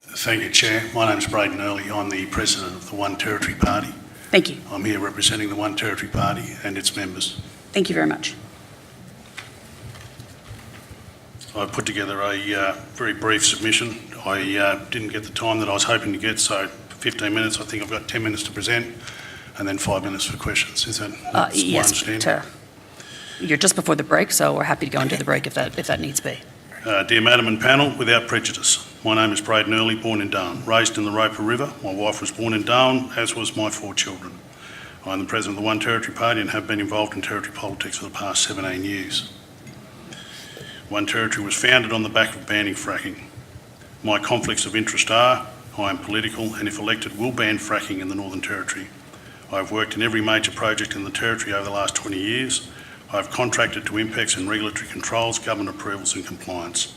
Thank you, Chair. My name is Braedon Earley. I'm the President of the 1Territory Party. Thank you. I'm here representing the 1Territory Party and its members. Thank you very much. I put together a very brief submission. I didn't get the time that I was hoping to get, so 15 minutes. I think I've got 10 minutes to present and then 5 minutes for questions. Is that Yes, my understanding? you're just before the break, so we're happy to go into the break if that needs be. Dear Madam and panel, without prejudice, my name is Braedon Earley, born in Darwin, raised in the Roper River. My wife was born in Darwin, as was my 4 children. I am the President of the 1Territory Party and have been involved in territory politics for the past 17 years. 1Territory was founded on the back of banning fracking. My conflicts of interest are, I am political and if elected will ban fracking in the Northern Territory. I have worked in every major project in the Territory over the last 20 years. I have contracted to impacts and regulatory controls, government approvals and compliance.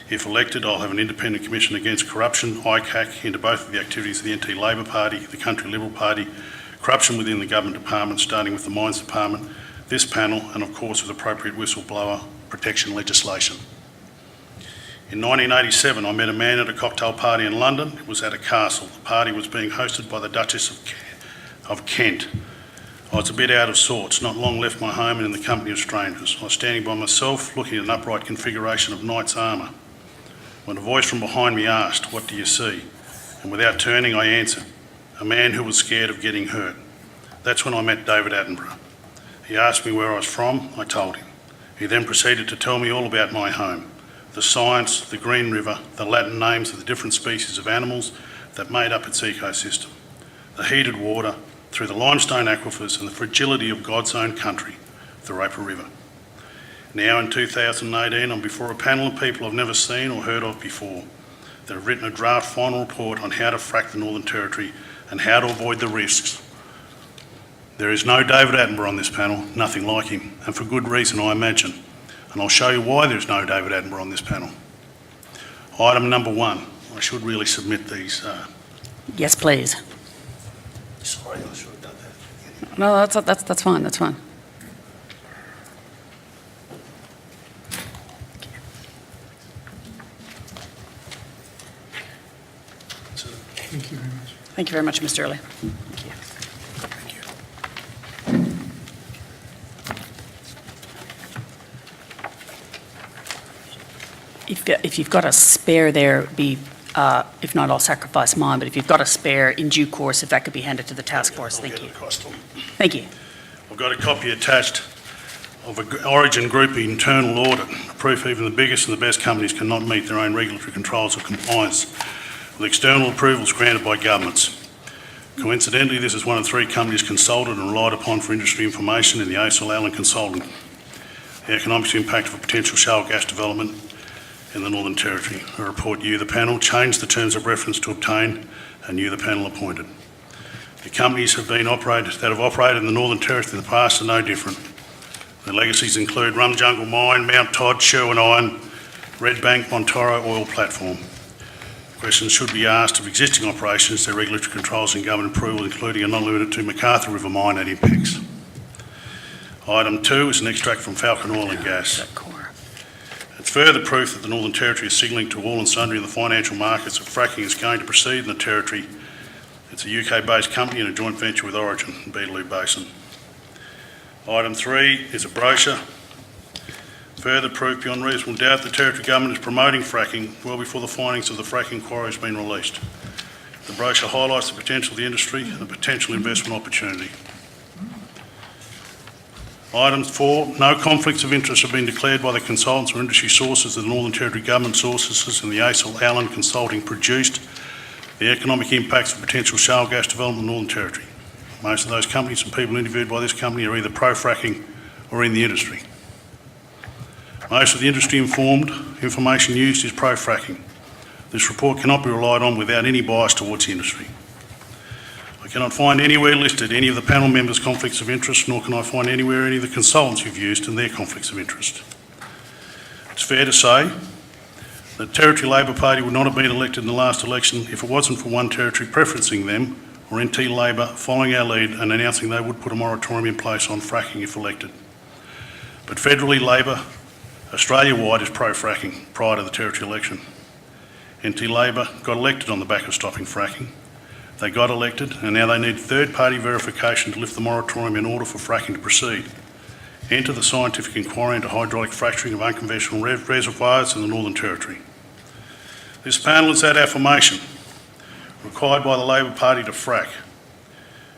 If elected, I'll have an independent commission against corruption, ICAC, into both of the activities of the NT Labor Party, the Country Liberal Party, corruption within the government department, starting with the Mines Department, this panel, and of course with appropriate whistleblower protection legislation. In 1987, I met a man at a cocktail party in London. It was at a castle. The party was being hosted by the Duchess of Kent. I was a bit out of sorts, not long left my home and in the company of strangers. I was standing by myself, looking at an upright configuration of knight's armour, when a voice from behind me asked, "What do you see?" And without turning, I answered, "A man who was scared of getting hurt." That's when I met David Attenborough. He asked me where I was from. I told him. He then proceeded to tell me all about my home, the science, the Green River, the Latin names of the different species of animals that made up its ecosystem, the heated water through the limestone aquifers and the fragility of God's own country, the Roper River. Now in 2018, I'm before a panel of people I've never seen or heard of before that have written a draft final report on how to frack the Northern Territory and how to avoid the risks. There is no David Attenborough on this panel, nothing like him, and for good reason, I imagine. And I'll show you why there's no David Attenborough on this panel. Item number 1. I should really submit these. Yes, please. Sorry, I should have done that. No, that's fine. That's fine. Thank you very much. Thank you very much, Mr. Earley. Thank you. If you've got a spare there, if not, I'll sacrifice mine, but if you've got a spare in due course, if that could be handed to the task force, thank you. Thank you. I've got a copy attached of an Origin Group internal audit, proof even the biggest and the best companies cannot meet their own regulatory controls or compliance with external approvals granted by governments. Coincidentally, this is one of 3 companies consulted and relied upon for industry information in the ASL Allen Consulting. The economic impact of a potential shale gas development in the Northern Territory. A report you, the panel, changed the terms of reference to obtain and you, the panel, appointed. The companies that have operated in the Northern Territory in the past are no different. Their legacies include Rum Jungle Mine, Mount Todd, Sherwin Iron, Red Bank, Montoro Oil Platform. Questions should be asked of existing operations, their regulatory controls and government approval, including and not limited to MacArthur River Mine at Impex. Item 2 is an extract from Falcon Oil and Gas. It's further proof that the Northern Territory is signalling to all and sundry in the financial markets that fracking is going to proceed in the Territory. It's a UK-based company in a joint venture with Origin in Beetaloo Basin. Item 3 is a brochure. Further proof beyond reasonable doubt the Territory Government is promoting fracking well before the findings of the fracking inquiry has been released. The brochure highlights the potential of the industry and the potential investment opportunity. Item 4, no conflicts of interest have been declared by the consultants or industry sources that the Northern Territory Government sources and the ASL Allen Consulting produced the economic impacts of potential shale gas development in the Northern Territory. Most of those companies and people interviewed by this company are either pro-fracking or in the industry. Most of the industry-informed information used is pro-fracking. This report cannot be relied on without any bias towards the industry. I cannot find anywhere listed any of the panel members' conflicts of interest, nor can I find anywhere any of the consultants who've used and their conflicts of interest. It's fair to say The Territory Labor Party would not have been elected in the last election if it wasn't for 1Territory preferencing them, or NT Labor following our lead and announcing they would put a moratorium in place on fracking if elected. But federally, Labor Australia-wide is pro-fracking prior to the Territory election. NT Labor got elected on the back of stopping fracking. They got elected and now they need third-party verification to lift the moratorium in order for fracking to proceed. Enter the scientific inquiry into hydraulic fracturing of unconventional reservoirs in the Northern Territory. This panel is that affirmation required by the Labor Party to frack.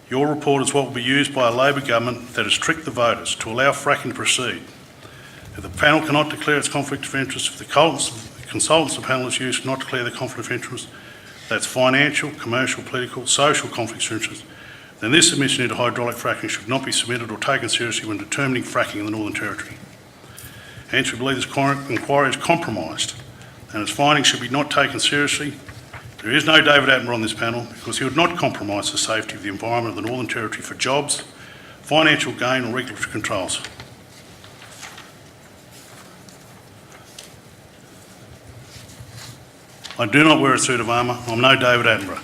Your report is what will be used by a Labor government that has tricked the voters to allow fracking to proceed. If the panel cannot declare its conflict of interest, if the consultants the panel has used cannot declare the conflict of interest, that's financial, commercial, political, social conflicts of interest, then this submission into hydraulic fracking should not be submitted or taken seriously when determining fracking in the Northern Territory. Hence, we believe this inquiry is compromised and its findings should be not taken seriously. There is no David Attenborough on this panel because he would not compromise the safety of the environment of the Northern Territory for jobs, financial gain or regulatory controls. I do not wear a suit of armour. I'm no David Attenborough.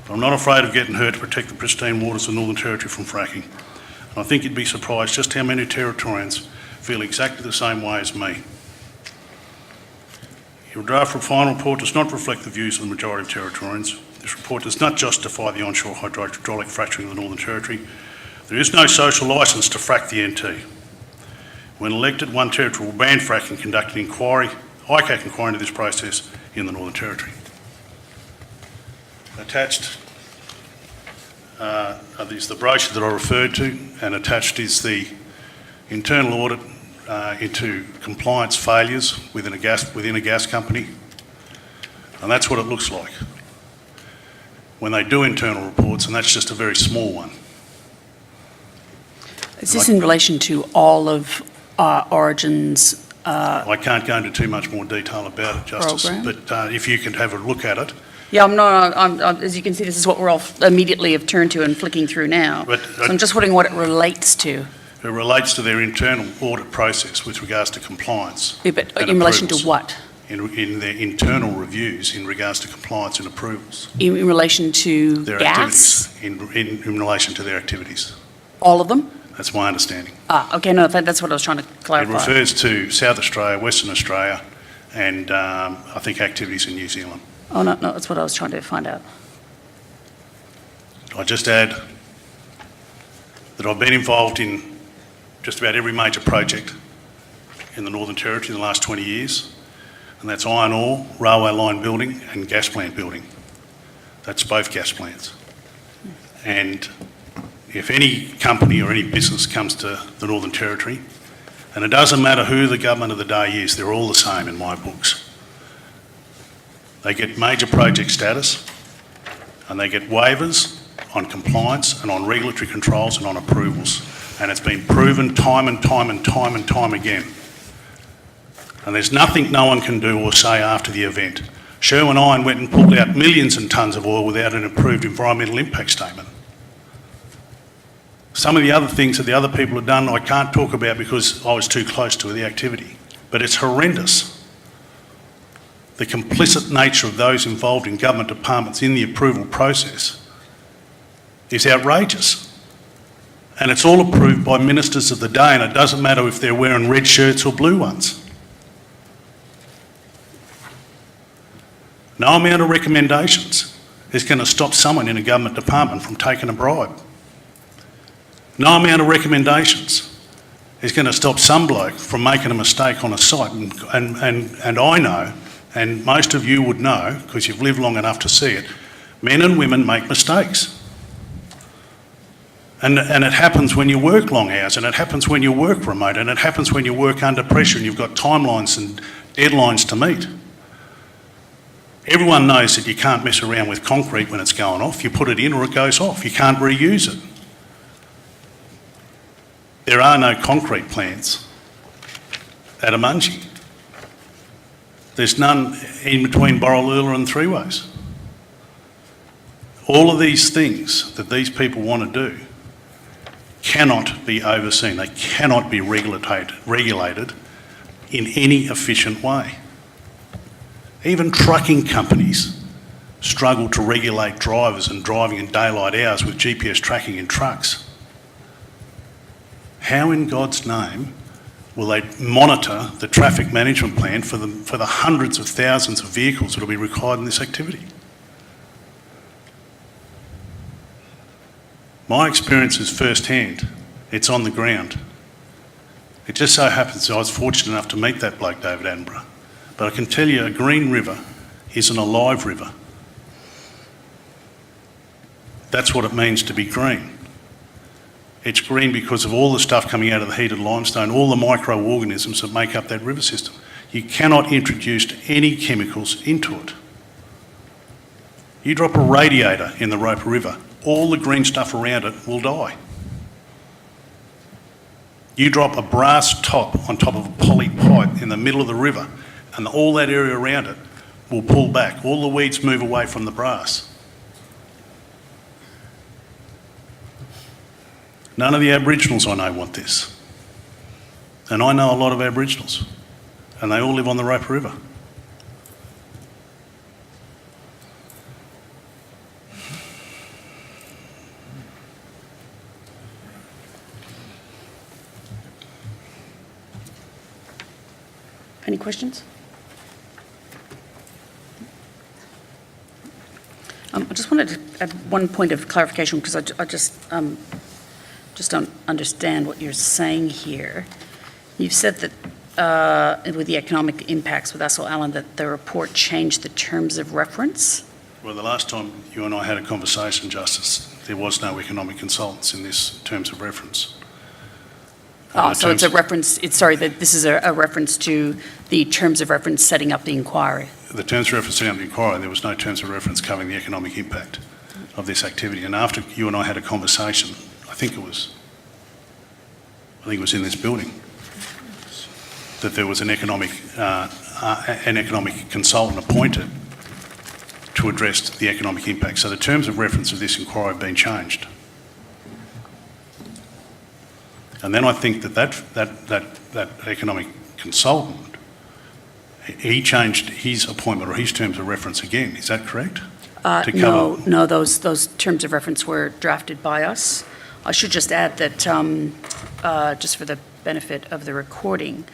But I'm not afraid of getting hurt to protect the pristine waters of the Northern Territory from fracking. And I think you'd be surprised just how many Territorians feel exactly the same way as me. Your draft final report does not reflect the views of the majority of Territorians. This report does not justify the onshore hydraulic fracturing of the Northern Territory. There is no social licence to frack the NT. When elected, 1Territory will ban fracking, conduct an inquiry, ICAC inquiry into this process in the Northern Territory. Attached is the brochure that I referred to, and attached is the internal audit into compliance failures within a gas company, and that's what it looks like when they do internal reports, and that's just a very small one. Is this in relation to all of Origin's I can't go into too much more detail about it, Justice, program? but if you can have a look at it. Yeah, as you can see, this is what we're all immediately have turned to and flicking through now. But, so I'm just wondering what it relates to. It relates to their internal audit process with regards to compliance. Yeah, but and in relation to approvals. what? In their internal reviews in regards to compliance and approvals. In relation to Their gas? activities, in relation to their activities. All of them? That's my understanding. Okay, no, that's what I was trying to clarify. It refers to South Australia, Western Australia, and I think activities in New Zealand. Oh, no, that's what I was trying to find out. I just add that I've been involved in just about every major project in the Northern Territory in the last 20 years, and that's iron ore, railway line building and gas plant building. That's both gas plants. And if any company or any business comes to the Northern Territory, and it doesn't matter who the government of the day is, they're all the same in my books. They get major project status and they get waivers on compliance and on regulatory controls and on approvals. And it's been proven time and time and time and time again. And there's nothing no one can do or say after the event. Sherwin Iron went and pulled out millions of tonnes of oil without an approved environmental impact statement. Some of the other things that the other people have done I can't talk about because I was too close to the activity. But it's horrendous. The complicit nature of those involved in government departments in the approval process is outrageous. And it's all approved by ministers of the day, and it doesn't matter if they're wearing red shirts or blue ones. No amount of recommendations is going to stop someone in a government department from taking a bribe. No amount of recommendations is going to stop some bloke from making a mistake on a site. And I know, and most of you would know, because you've lived long enough to see it, men and women make mistakes. And it happens when you work long hours, and it happens when you work remote, and it happens when you work under pressure and you've got timelines and deadlines to meet. Everyone knows that you can't mess around with concrete when it's going off. You put it in or it goes off. You can't reuse it. There are no concrete plants at Amungi. There's none in between Borroloola and Three Ways. All of these things that these people want to do cannot be overseen. They cannot be regulated in any efficient way. Even trucking companies struggle to regulate drivers and driving in daylight hours with GPS tracking in trucks. How in God's name will they monitor the traffic management plan for the hundreds of thousands of vehicles that will be required in this activity? My experience is first-hand. It's on the ground. It just so happens that I was fortunate enough to meet that bloke, David Attenborough. But I can tell you, a green river is an alive river. That's what it means to be green. It's green because of all the stuff coming out of the heated limestone, all the microorganisms that make up that river system. You cannot introduce any chemicals into it. You drop a radiator in the Roper River, all the green stuff around it will die. You drop a brass top on top of a poly pipe in the middle of the river, and all that area around it will pull back. All the weeds move away from the brass. None of the Aboriginals I know want this. And I know a lot of Aboriginals, and they all live on the Roper River. Any questions? I just wanted to add one point of clarification because I just don't understand what you're saying here. You've said that with the economic impacts with Russell Allen that the report changed the terms of reference. Well, the last time you and I had a conversation, Justice, there was no economic consultants in this terms of reference. So it's a reference, this is a reference to the terms of reference setting up the inquiry. The terms of reference setting up the inquiry, there was no terms of reference covering the economic impact of this activity. And after you and I had a conversation, I think it was in this building, that there was an economic consultant appointed to address the economic impact. So the terms of reference of this inquiry have been changed. And then I think that economic consultant, he changed his appointment or his terms of reference again. Is that correct? No, those terms of reference were drafted by us. I should just add that, just for the benefit of the recording,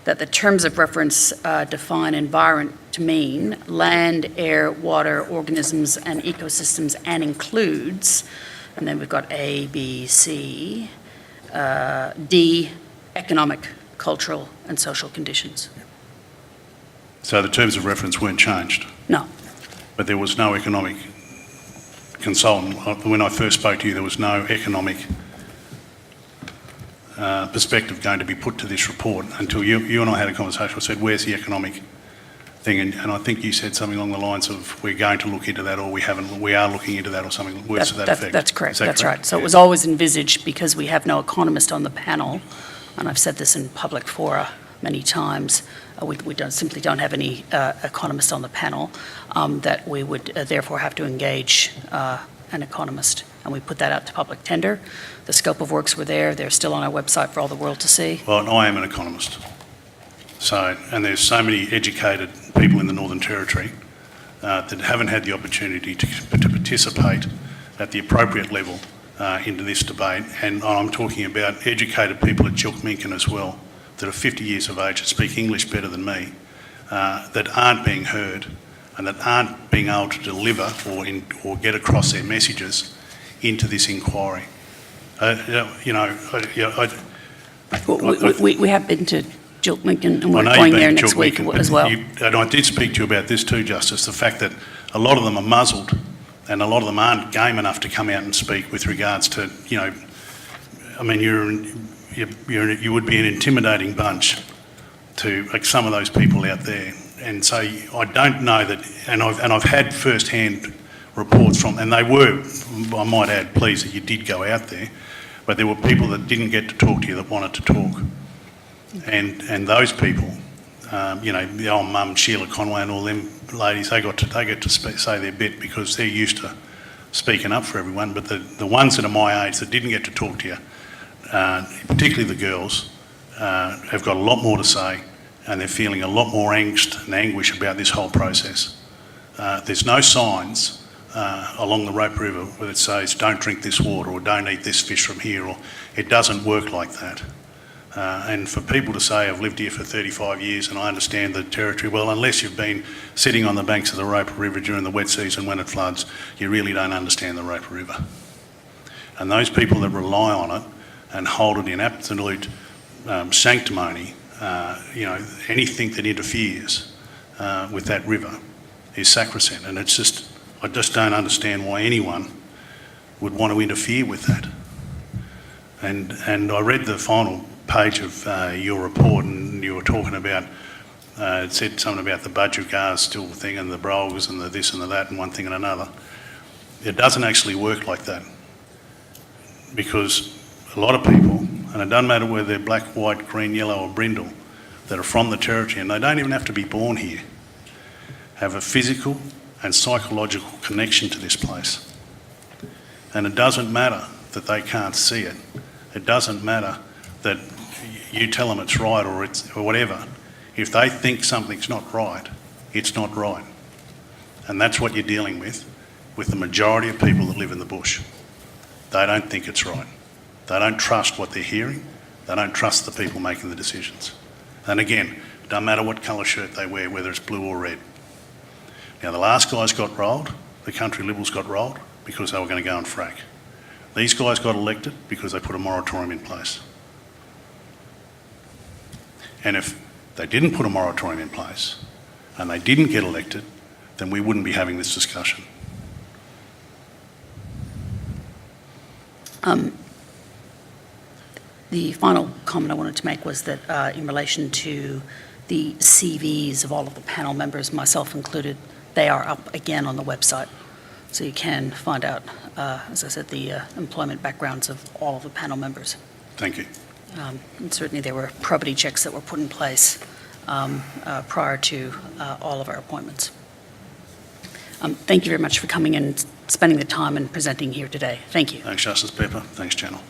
that the terms of reference define environment to mean land, air, water, organisms, and ecosystems, and includes, and then we've got A, B, C, D, economic, cultural, and social conditions. So the terms of reference weren't changed? No. But there was no economic consultant. When I first spoke to you, there was no economic perspective going to be put to this report until you and I had a conversation. I said, where's the economic thing? And I think you said something along the lines of, we're going to look into that, or we are looking into that, or something, words to that effect. That's correct. That's correct? right. So it was always envisaged, because we have no economist on the panel, and I've said this in public fora many times, we simply don't have any economist on the panel, that we would therefore have to engage an economist. And we put that out to public tender. The scope of works were there. They're still on our website for all the world to see. Well, I am an economist. So, and there's so many educated people in the Northern Territory that haven't had the opportunity to participate at the appropriate level into this debate. And I'm talking about educated people at Gilkminkin as well, that are 50 years of age, that speak English better than me, that aren't being heard and that aren't being able to deliver or get across their messages into this inquiry. We have been to Gilkminkin, and we're going there next week as well. And I did speak to you about this too, Justice, the fact that a lot of them are muzzled and a lot of them aren't game enough to come out and speak with regards to, I mean, you would be an intimidating bunch to some of those people out there. And so I don't know that, and I've had first-hand reports from, and they were, I might add, pleased that you did go out there, but there were people that didn't get to talk to you that wanted to talk. And those people, the old mum, Sheila Conway and all them ladies, they got to say their bit because they're used to speaking up for everyone. But the ones that are my age that didn't get to talk to you, particularly the girls, have got a lot more to say, and they're feeling a lot more angst and anguish about this whole process. There's no signs along the Rope River where it says don't drink this water or don't eat this fish from here, or it doesn't work like that. And for people to say, I've lived here for 35 years and I understand the territory, well, unless you've been sitting on the banks of the Rope River during the wet season when it floods, you really don't understand the Rope River. And those people that rely on it and hold it in absolute sanctimony, anything that interferes with that river is sacrosanct. And it's just, I just don't understand why anyone would want to interfere with that. And I read the final page of your report, and you were talking about, it said something about the budgergars still thing and the brolgas and the this and the that and one thing and another. It doesn't actually work like that, because a lot of people, and it doesn't matter whether they're black, white, green, yellow or brindle, that are from the territory, and they don't even have to be born here, have a physical and psychological connection to this place. And it doesn't matter that they can't see it. It doesn't matter that you tell them it's right or whatever. If they think something's not right, it's not right. And that's what you're dealing with the majority of people that live in the bush. They don't think it's right. They don't trust what they're hearing. They don't trust the people making the decisions. And again, it doesn't matter what colour shirt they wear, whether it's blue or red. Now, the last guys got rolled, the country Liberals got rolled because they were going to go and frack. These guys got elected because they put a moratorium in place. And if they didn't put a moratorium in place and they didn't get elected, then we wouldn't be having this discussion. The final comment I wanted to make was that in relation to the CVs of all of the panel members, myself included, they are up again on the website. So you can find out, as I said, the employment backgrounds of all of the panel members. Thank you. And certainly there were probity checks that were put in place prior to all of our appointments. Thank you very much for coming and spending the time and presenting here today. Thank you. Thanks, Justice Pepper. Thanks, panel.